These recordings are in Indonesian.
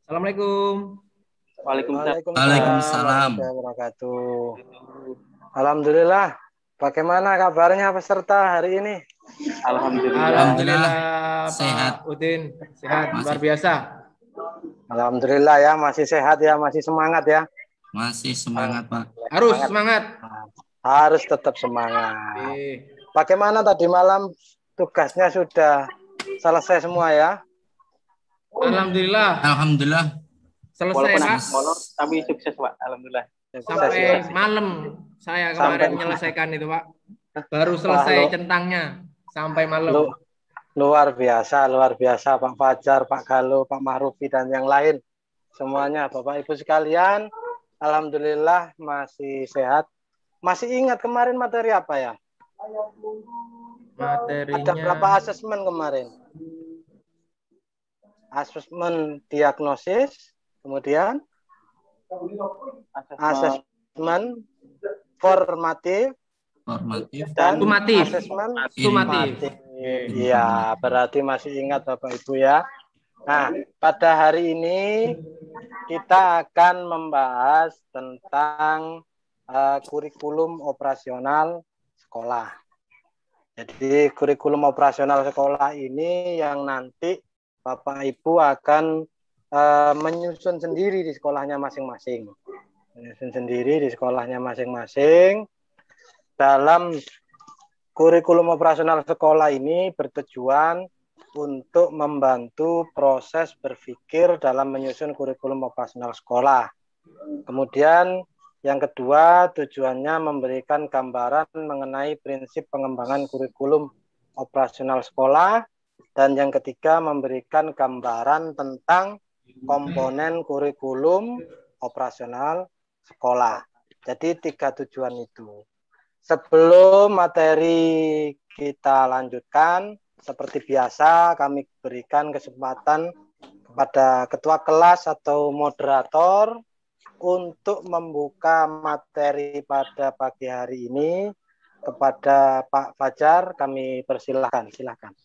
Assalamualaikum. Waalaikumsalam Waalaikumsalam. warahmatullahi wabarakatuh. Alhamdulillah. Bagaimana kabarnya peserta hari ini? Alhamdulillah, sehat. Pak Udin, sehat Masih. luar biasa. Alhamdulillah ya, masih sehat ya, masih semangat ya. Masih semangat, Pak. Harus semangat. Harus tetap semangat. Bagaimana tadi malam tugasnya sudah selesai semua ya? Alhamdulillah. Alhamdulillah. Selesai, Pak. Molor tapi sukses, Pak. Alhamdulillah. Sampai malam saya kemarin menyelesaikan itu, Pak. Baru selesai centangnya sampai malam. Luar biasa Pak Fajar, Pak Galuh, Pak Mahrufi dan yang lain. Semuanya Bapak Ibu sekalian, alhamdulillah masih sehat. Masih ingat kemarin materi apa ya? Materinya Ada berapa asesmen kemarin? Asesmen diagnosis, kemudian asesmen formatif dan sumatif. asesmen Sumatif. Iya, berarti masih ingat Bapak Ibu ya. Nah, pada hari ini kita akan membahas tentang kurikulum operasional sekolah. Jadi kurikulum operasional sekolah ini yang nanti Bapak Ibu akan menyusun sendiri di sekolahnya masing-masing. Menyusun sendiri di sekolahnya masing-masing. Dalam kurikulum operasional sekolah ini bertujuan untuk membantu proses berpikir dalam menyusun kurikulum operasional sekolah. Kemudian yang kedua, tujuannya memberikan gambaran mengenai prinsip pengembangan kurikulum operasional sekolah. Dan yang ketiga, memberikan gambaran tentang komponen kurikulum operasional sekolah. Jadi 3 tujuan itu. Sebelum materi kita lanjutkan, seperti biasa kami berikan kesempatan kepada ketua kelas atau moderator untuk membuka materi pada pagi hari ini. Kepada Pak Fajar kami persilahkan. Silakan.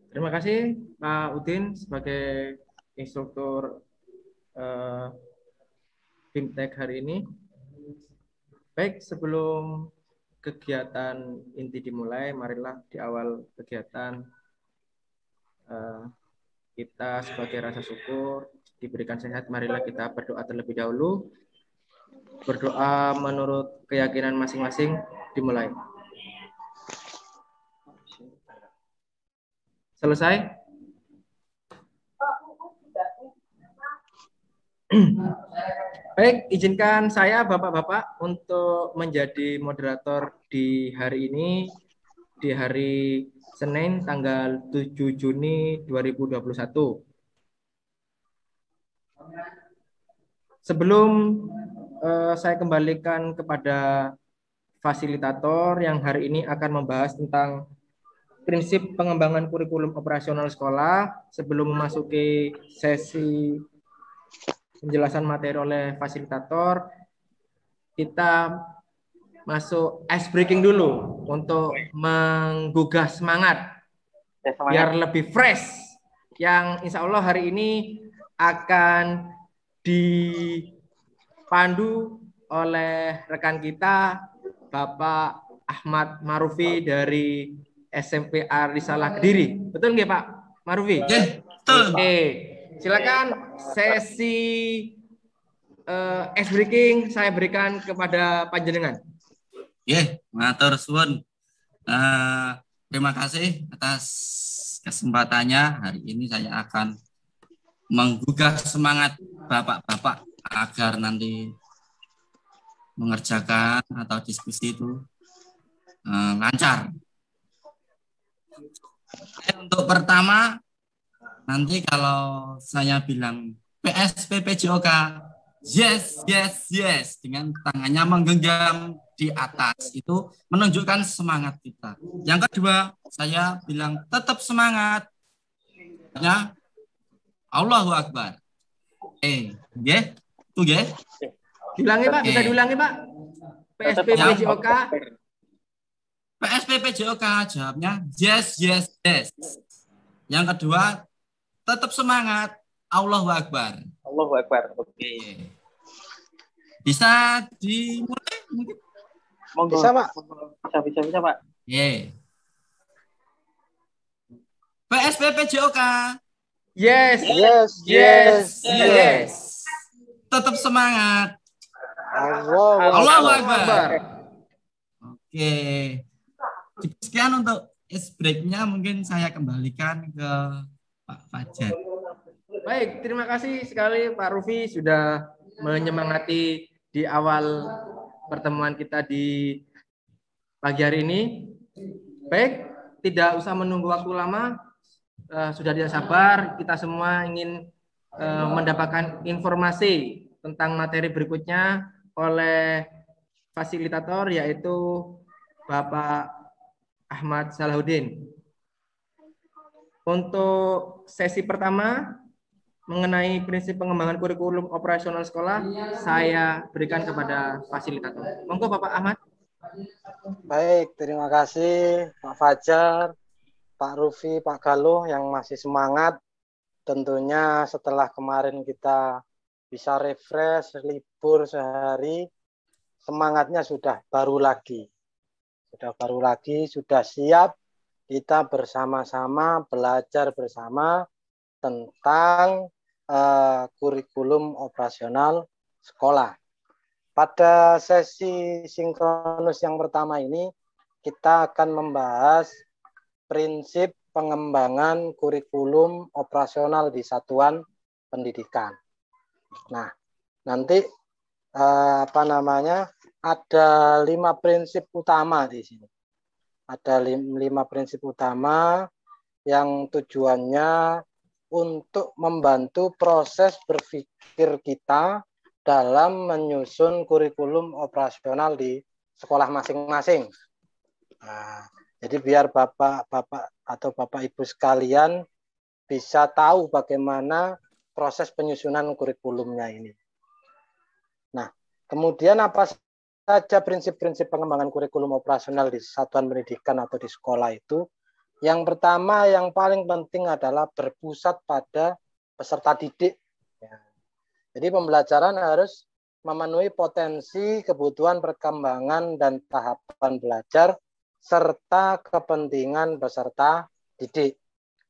Terima kasih Pak Udin sebagai instruktur Fintech hari ini. Baik, sebelum kegiatan inti dimulai, marilah di awal kegiatan kita sebagai rasa syukur diberikan sehat, marilah kita berdoa terlebih dahulu. Berdoa menurut keyakinan masing-masing dimulai. Selesai? Baik, izinkan saya Bapak-Bapak untuk menjadi moderator di hari ini, di hari Senin tanggal 7 Juni 2021. Sebelum saya kembalikan kepada fasilitator yang hari ini akan membahas tentang prinsip pengembangan kurikulum operasional sekolah, sebelum memasuki sesi penjelasan materi oleh fasilitator, kita masuk ice breaking dulu untuk menggugah semangat biar lebih fresh, yang insya Allah hari ini akan dipandu oleh rekan kita Bapak Ahmad Mahrufi dari SMP Ar-Risalah Kediri. Betul nggak Pak Mahrufi? Betul. Oke. Silakan sesi ice breaking saya berikan kepada panjenengan. Matur suwun. Terima kasih atas kesempatannya. Hari ini saya akan menggugah semangat bapak-bapak agar nanti mengerjakan atau diskusi itu lancar. Untuk pertama, nanti kalau saya bilang PSPPJOK, yes, yes, yes, dengan tangannya menggenggam di atas, itu menunjukkan semangat kita. Yang kedua, saya bilang tetap semangat. Ya, Allahu Akbar. Tuh, Diulangi Pak, bisa diulangi Pak. PSPPJOK. PSBB JOK jawabnya yes, yes, yes. Yang kedua, tetap semangat. Allahu Akbar. Allahu Akbar. Oke. Bisa dimulai mungkin? Monggo. Bisa, Pak. Bisa, Pak. Oke. PSBB JOK. Yes. Yes, Yes. yes, Yes. Tetap semangat. Allahu Allahu Akbar. Akbar. Oke. Sekian untuk is break-nya, mungkin saya kembalikan ke Pak Fajar. Baik, terima kasih sekali Pak Rufi sudah menyemangati di awal pertemuan kita di pagi hari ini. Baik, tidak usah menunggu waktu lama. Sudah tidak sabar, kita semua ingin mendapatkan informasi tentang materi berikutnya oleh fasilitator, yaitu Bapak Ahmad Salahuddin. Untuk sesi pertama mengenai prinsip pengembangan kurikulum operasional sekolah, saya berikan kepada fasilitator. Monggo Bapak Ahmad. Baik, terima kasih Pak Fajar, Pak Rufi, Pak Galuh yang masih semangat. Tentunya setelah kemarin kita bisa refresh, libur sehari, semangatnya sudah baru lagi. Sudah siap kita bersama-sama belajar bersama tentang kurikulum operasional sekolah. Pada sesi sinkronus yang pertama ini, kita akan membahas prinsip pengembangan kurikulum operasional di satuan pendidikan. Nah, nanti ada 5 prinsip utama di sini. Ada 5 prinsip utama yang tujuannya untuk membantu proses berpikir kita dalam menyusun kurikulum operasional di sekolah masing-masing. Nah, jadi biar Bapak-Bapak atau Bapak Ibu sekalian bisa tahu bagaimana proses penyusunan kurikulumnya ini. Nah, kemudian apa saja prinsip-prinsip pengembangan kurikulum operasional di satuan pendidikan atau di sekolah itu? Yang pertama, yang paling penting adalah berpusat pada peserta didik. Jadi pembelajaran harus memenuhi potensi, kebutuhan perkembangan dan tahapan belajar serta kepentingan peserta didik.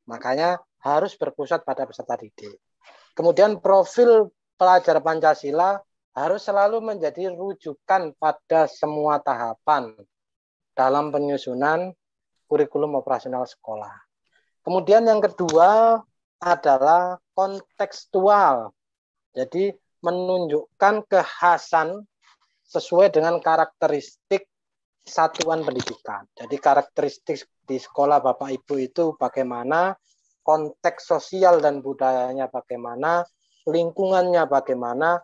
Makanya harus berpusat pada peserta didik. Kemudian profil pelajar Pancasila harus selalu menjadi rujukan pada semua tahapan dalam penyusunan kurikulum operasional sekolah. Kemudian yang kedua adalah kontekstual. Jadi menunjukkan kekhasan sesuai dengan karakteristik satuan pendidikan. Jadi karakteristik di sekolah Bapak Ibu itu bagaimana, konteks sosial dan budayanya bagaimana, lingkungannya bagaimana,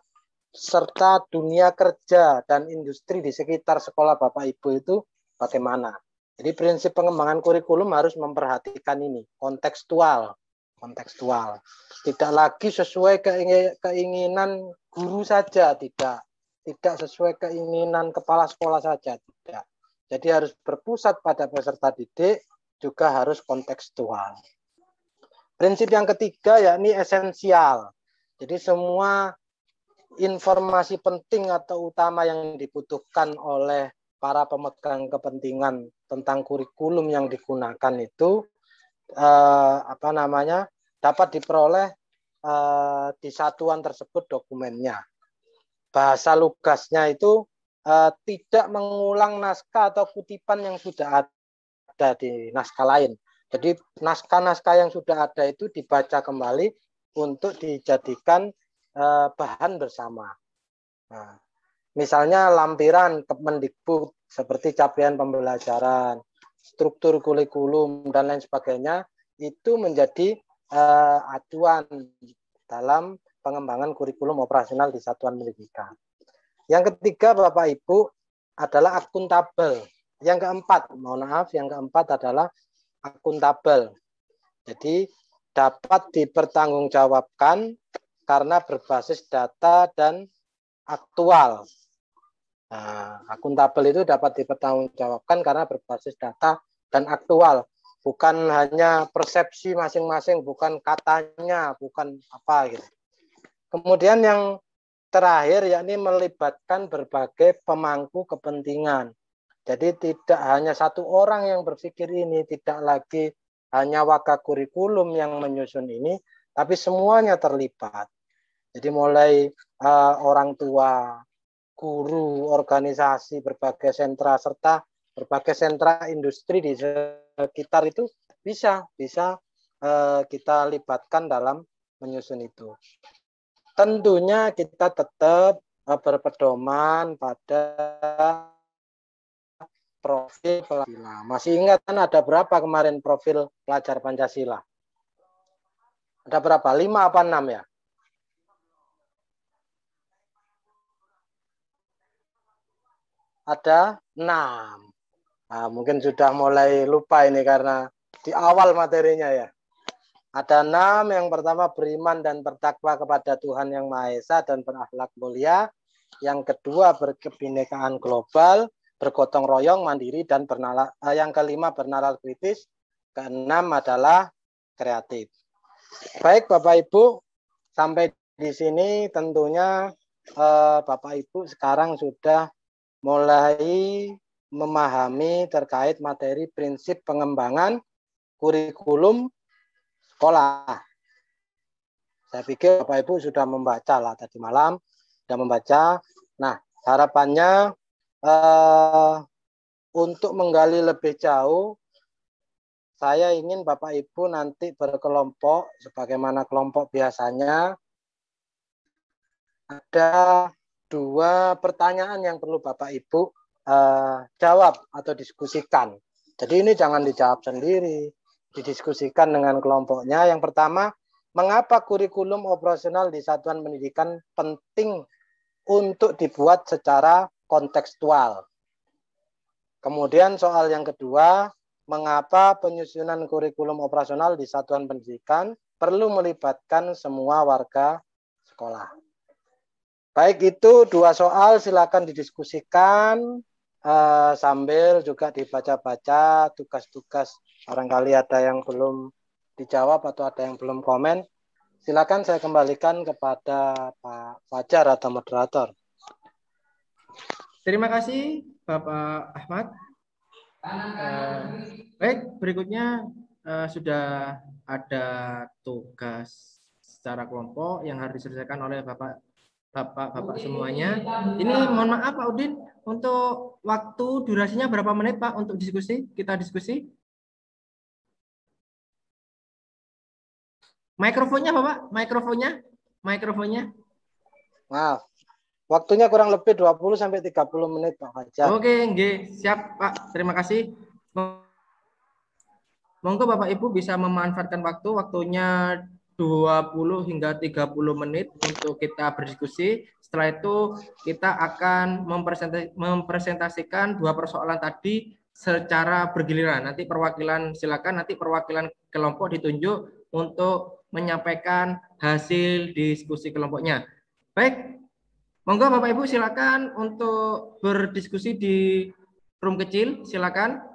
serta dunia kerja dan industri di sekitar sekolah Bapak Ibu itu bagaimana. Jadi prinsip pengembangan kurikulum harus memperhatikan ini, kontekstual. Tidak lagi sesuai keinginan guru saja, tidak sesuai keinginan kepala sekolah saja, tidak. Jadi harus berpusat pada peserta didik, juga harus kontekstual. Prinsip yang ketiga yakni esensial. Jadi semua informasi penting atau utama yang dibutuhkan oleh para pemegang kepentingan tentang kurikulum yang digunakan itu dapat diperoleh di satuan tersebut dokumennya. Bahasa lugasnya itu tidak mengulang naskah atau kutipan yang sudah ada di naskah lain. Jadi naskah-naskah yang sudah ada itu dibaca kembali untuk dijadikan bahan bersama. Nah, misalnya lampiran Kemendikbud seperti capaian pembelajaran, struktur kurikulum dan lain sebagainya itu menjadi acuan dalam pengembangan kurikulum operasional di satuan pendidikan. Yang ketiga Bapak Ibu adalah akuntabel. Yang keempat adalah akuntabel. Jadi dapat dipertanggungjawabkan karena berbasis data dan aktual. Nah, akuntabel itu dapat dipertanggungjawabkan karena berbasis data dan aktual, bukan hanya persepsi masing-masing, bukan katanya, bukan apa gitu. Kemudian yang terakhir yakni melibatkan berbagai pemangku kepentingan. Jadi tidak hanya satu orang yang berpikir ini, tidak lagi hanya wakakurikulum yang menyusun ini, tapi semuanya terlibat. Jadi mulai orang tua, guru, organisasi, berbagai sentra, serta berbagai sentra industri di sekitar itu bisa kita libatkan dalam menyusun itu. Tentunya kita tetap berpedoman pada profil Pancasila. Masih ingat kan ada berapa kemarin profil pelajar Pancasila? Ada berapa? 5 apa 6 ya? Ada 6. Nah, mungkin sudah mulai lupa ini karena di awal materinya ya. Ada 6. Yang pertama beriman dan bertakwa kepada Tuhan Yang Maha Esa dan berakhlak mulia. Yang kedua berkebinekaan global, bergotong royong, mandiri dan bernalar. Yang kelima bernalar kritis. Keenam adalah kreatif. Baik Bapak Ibu, sampai di sini tentunya Bapak Ibu sekarang sudah mulai memahami terkait materi prinsip pengembangan kurikulum sekolah. Saya pikir Bapak Ibu sudah membaca lah tadi malam, sudah membaca. Nah, harapannya untuk menggali lebih jauh, saya ingin Bapak Ibu nanti berkelompok, sebagaimana kelompok biasanya. Ada 2 pertanyaan yang perlu Bapak Ibu jawab atau diskusikan. Jadi ini jangan dijawab sendiri, didiskusikan dengan kelompoknya. Yang pertama, mengapa kurikulum operasional di satuan pendidikan penting untuk dibuat secara kontekstual? Kemudian soal yang kedua, mengapa penyusunan kurikulum operasional di satuan pendidikan perlu melibatkan semua warga sekolah? Baik, itu 2 soal silakan didiskusikan sambil juga dibaca-baca tugas-tugas. Barangkali ada yang belum dijawab atau ada yang belum komen. Silakan saya kembalikan kepada Pak Fajar atau moderator. Terima kasih Bapak Ahmad. Baik, berikutnya sudah ada tugas secara kelompok yang harus diselesaikan oleh Bapak semuanya. Ini mohon maaf Pak Udin, untuk waktu durasinya berapa menit Pak untuk diskusi? Kita diskusi. Mikrofonnya Bapak, mikrofonnya. Maaf, waktunya kurang lebih 20 sampai 30 menit Pak Fajar. Oke, nggih, siap Pak. Terima kasih. Monggo Bapak Ibu bisa memanfaatkan waktunya 20 hingga 30 menit untuk kita berdiskusi. Setelah itu kita akan mempresentasikan 2 persoalan tadi secara bergiliran. Nanti perwakilan silakan, nanti perwakilan kelompok ditunjuk untuk menyampaikan hasil diskusi kelompoknya. Baik, monggo Bapak Ibu silakan untuk berdiskusi di room kecil, silakan.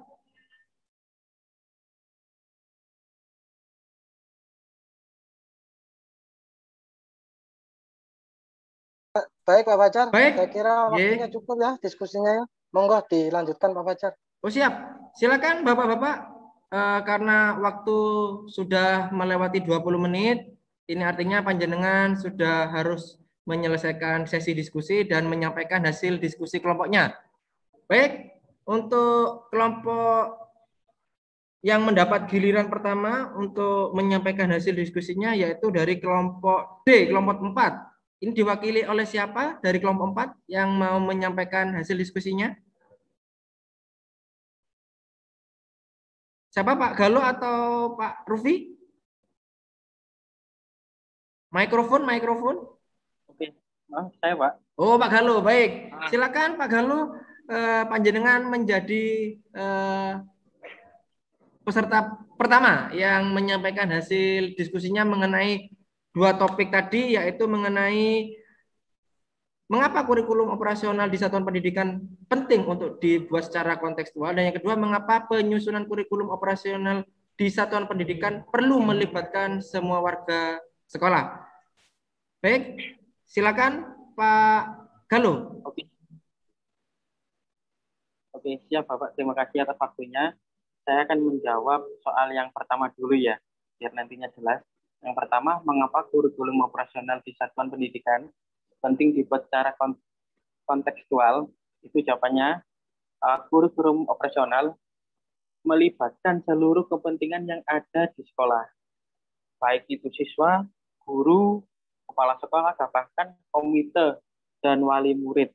Baik Pak Fajar, baik. Saya kira waktunya cukup ya diskusinya ya. Monggo dilanjutkan Pak Fajar. Oh siap, silakan Bapak-Bapak. Karena waktu sudah melewati 20 menit, ini artinya panjenengan sudah harus menyelesaikan sesi diskusi dan menyampaikan hasil diskusi kelompoknya. Baik, untuk kelompok yang mendapat giliran pertama untuk menyampaikan hasil diskusinya yaitu dari kelompok D, kelompok 4. Ini diwakili oleh siapa dari kelompok 4 yang mau menyampaikan hasil diskusinya? Siapa, Pak Galo atau Pak Rufi? Mikrofon. Oke, saya Pak. Oh, Pak Galo, baik. Silakan Pak Galo, panjenengan menjadi peserta pertama yang menyampaikan hasil diskusinya mengenai 2 topik tadi, yaitu mengenai mengapa kurikulum operasional di satuan pendidikan penting untuk dibuat secara kontekstual, dan yang kedua, mengapa penyusunan kurikulum operasional di satuan pendidikan perlu melibatkan semua warga sekolah. Baik, silakan Pak Galuh. Oke, siap Bapak. Terima kasih atas waktunya. Saya akan menjawab soal yang pertama dulu ya, biar nantinya jelas. Yang pertama, mengapa kurikulum operasional di satuan pendidikan penting dibuat secara kontekstual? Itu jawabannya, kurikulum operasional melibatkan seluruh kepentingan yang ada di sekolah, baik itu siswa, guru, kepala sekolah, bahkan komite dan wali murid.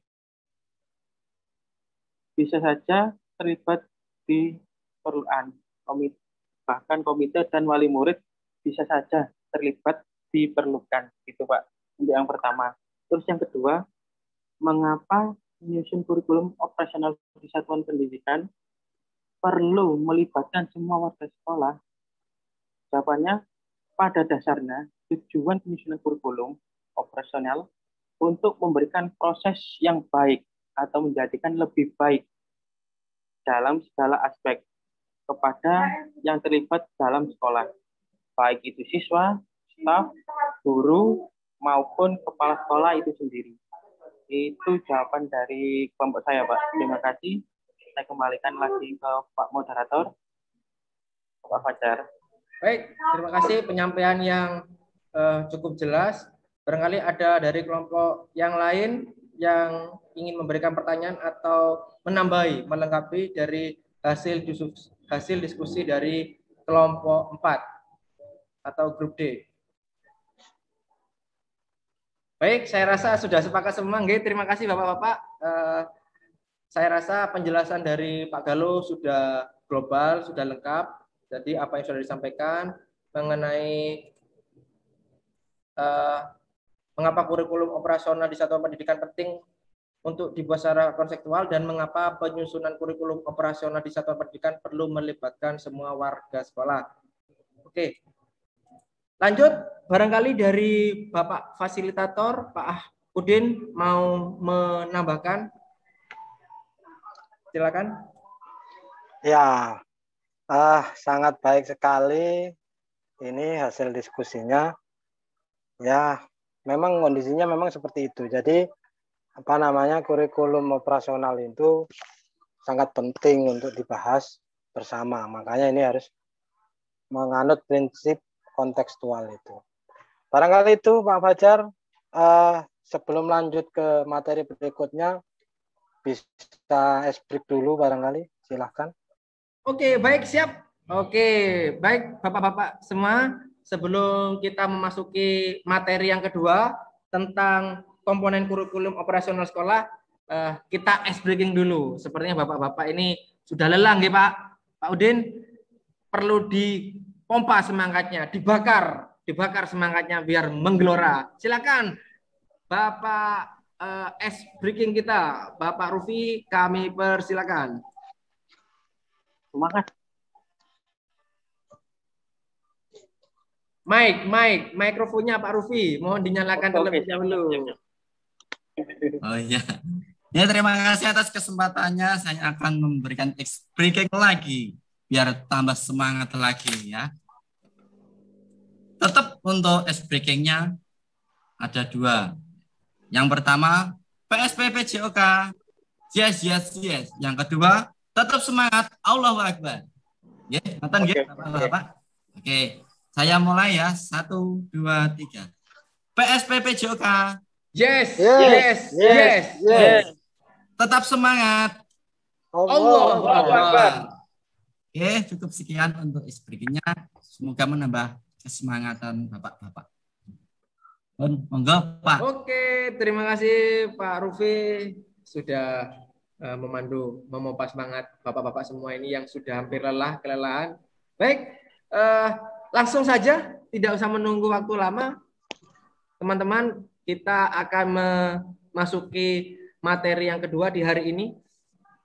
Bisa saja terlibat di perluan komite, bahkan komite dan wali murid bisa saja terlibat diperlukan. Itu Pak, untuk yang pertama. Terus yang kedua, mengapa menyusun kurikulum operasional di satuan pendidikan perlu melibatkan semua warga sekolah? Jawabannya, pada dasarnya tujuan penyusunan kurikulum operasional untuk memberikan proses yang baik atau menjadikan lebih baik dalam segala aspek kepada yang terlibat dalam sekolah, baik itu siswa, staf, guru, maupun kepala sekolah itu sendiri. Itu jawaban dari kelompok saya, Pak. Terima kasih. Saya kembalikan lagi ke Pak Moderator, Pak Fajar. Baik, terima kasih penyampaian yang cukup jelas. Barangkali ada dari kelompok yang lain yang ingin memberikan pertanyaan atau menambahi, melengkapi dari hasil diskusi dari kelompok 4 atau grup D. Baik, saya rasa sudah sepakat semua. Terima kasih Bapak-Bapak. Saya rasa penjelasan dari Pak Galuh sudah global, sudah lengkap. Jadi apa yang sudah disampaikan mengenai mengapa kurikulum operasional di satuan pendidikan penting untuk dibuat secara konseptual, dan mengapa penyusunan kurikulum operasional di satuan pendidikan perlu melibatkan semua warga sekolah. Oke. Lanjut, barangkali dari Bapak Fasilitator, Pak Udin mau menambahkan. Silakan. Ya, sangat baik sekali ini hasil diskusinya. Ya, memang kondisinya memang seperti itu. Jadi, kurikulum operasional itu sangat penting untuk dibahas bersama. Makanya ini harus menganut prinsip kontekstual itu. Barangkali itu Pak Fajar, sebelum lanjut ke materi berikutnya, bisa break dulu barangkali, silahkan. Oke, baik, siap. Oke, baik Bapak-Bapak semua, sebelum kita memasuki materi yang kedua tentang komponen kurikulum operasional sekolah, kita ice breaking dulu. Sepertinya Bapak-Bapak ini sudah lelah, nggih Pak. Pak Udin, perlu dipompa semangatnya, dibakar semangatnya biar menggelora. Silakan Bapak ice breaking kita, Bapak Rufi, kami persilakan. Semangat. Mikrofonnya Pak Rufi, mohon dinyalakan terlebih dahulu. Oh iya. Ya, terima kasih atas kesempatannya. Saya akan memberikan ice breaking lagi biar tambah semangat lagi ya. Tetap untuk ice breakingnya ada 2. Yang pertama, PSPP JOK. Yes. Yang kedua, tetap semangat, Allahu Akbar. Ya, nonton ya, Bapak. Oke, saya mulai ya. 1, 2, 3. PSPP JOK. Yes. Tetap semangat, Allahu Akbar. Oke, cukup sekian untuk ice breakingnya. Semoga menambah kesemangatan Bapak-Bapak. Monggo Pak. Oke, terima kasih Pak Rufi sudah memandu, memompa semangat Bapak-Bapak semua ini yang sudah hampir kelelahan. Baik, langsung saja, tidak usah menunggu waktu lama. Teman-teman, kita akan memasuki materi yang kedua di hari ini,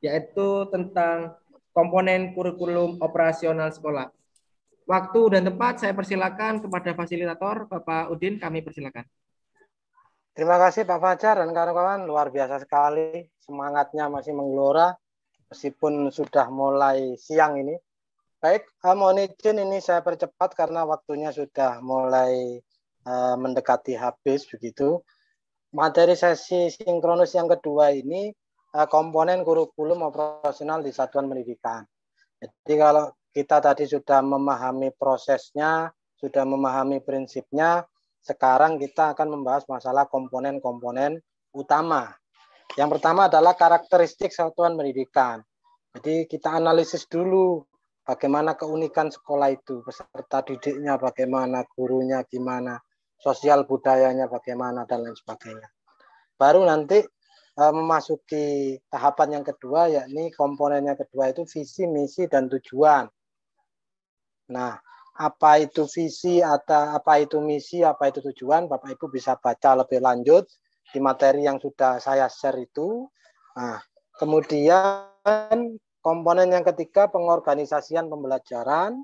yaitu tentang komponen kurikulum operasional sekolah. Waktu dan tempat saya persilakan kepada fasilitator, Bapak Udin, kami persilakan. Terima kasih Pak Fajar dan kawan-kawan, luar biasa sekali. Semangatnya masih menggelora meskipun sudah mulai siang ini. Baik, mohon izin ini saya percepat karena waktunya sudah mulai mendekati habis begitu. Materi sesi sinkronus yang kedua ini komponen kurikulum operasional di satuan pendidikan. Jadi kalau kita tadi sudah memahami prosesnya, sudah memahami prinsipnya, sekarang kita akan membahas masalah komponen-komponen utama. Yang pertama adalah karakteristik satuan pendidikan. Jadi kita analisis dulu bagaimana keunikan sekolah itu, peserta didiknya bagaimana, gurunya gimana, sosial budayanya bagaimana, dan lain sebagainya. Baru nanti memasuki tahapan yang kedua, yakni komponennya kedua itu visi, misi, dan tujuan. Nah, apa itu visi, atau apa itu misi, apa itu tujuan, Bapak Ibu bisa baca lebih lanjut di materi yang sudah saya share itu. Nah, kemudian komponen yang ketiga pengorganisasian pembelajaran,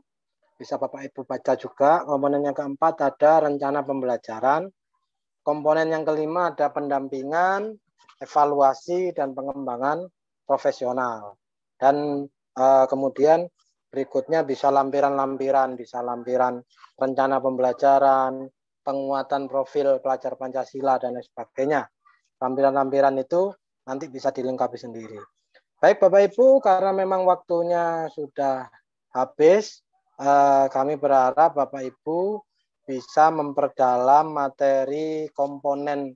bisa Bapak Ibu baca juga. Komponen yang keempat ada rencana pembelajaran. Komponen yang kelima ada pendampingan, evaluasi, dan pengembangan profesional. Dan kemudian berikutnya bisa lampiran-lampiran, bisa lampiran rencana pembelajaran, penguatan profil pelajar Pancasila, dan lain sebagainya. Lampiran-lampiran itu nanti bisa dilengkapi sendiri. Baik Bapak Ibu, karena memang waktunya sudah habis, kami berharap Bapak Ibu bisa memperdalam materi komponen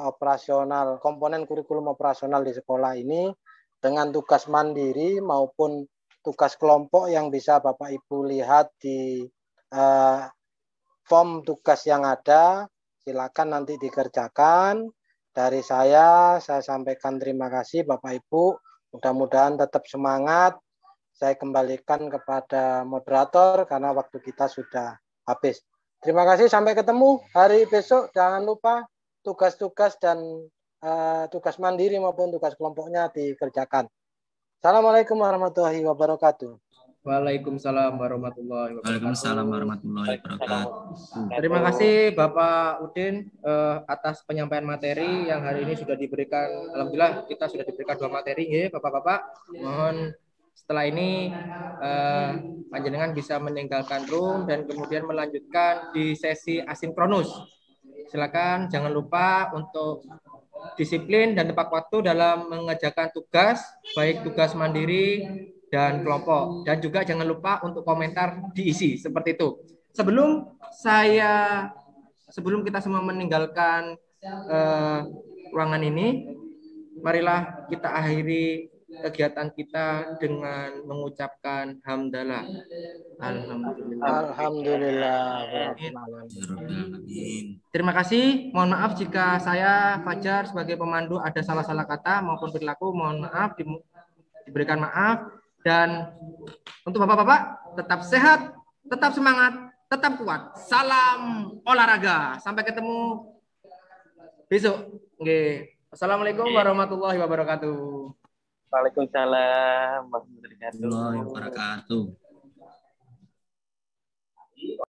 operasional, komponen kurikulum operasional di sekolah ini dengan tugas mandiri maupun tugas kelompok yang bisa Bapak Ibu lihat di form tugas yang ada. Silakan nanti dikerjakan. Dari saya sampaikan terima kasih Bapak Ibu. Mudah-mudahan tetap semangat. Saya kembalikan kepada moderator karena waktu kita sudah habis. Terima kasih, sampai ketemu hari besok. Jangan lupa tugas-tugas dan tugas mandiri maupun tugas kelompoknya dikerjakan. Assalamualaikum warahmatullahi wabarakatuh. Waalaikumsalam warahmatullahi wabarakatuh. Waalaikumsalam warahmatullahi wabarakatuh. Terima kasih Bapak Udin atas penyampaian materi yang hari ini sudah diberikan. Alhamdulillah kita sudah diberikan 2 materi ya Bapak-bapak. Mohon setelah ini panjenengan bisa meninggalkan room dan kemudian melanjutkan di sesi asinkronus. Silakan jangan lupa untuk disiplin dan tepat waktu dalam mengerjakan tugas, baik tugas mandiri dan kelompok. Dan juga jangan lupa untuk komentar diisi seperti itu. Sebelum kita semua meninggalkan ruangan ini, marilah kita akhiri kegiatan kita dengan mengucapkan hamdalah. Alhamdulillah. Terima kasih. Mohon maaf jika saya Fajar sebagai pemandu ada salah-salah kata maupun perilaku. Mohon maaf, diberikan maaf. Dan untuk Bapak-bapak tetap sehat, tetap semangat, tetap kuat. Salam olahraga. Sampai ketemu besok. Oke. Assalamualaikum warahmatullahi wabarakatuh. Waalaikumsalam warahmatullahi wabarakatuh.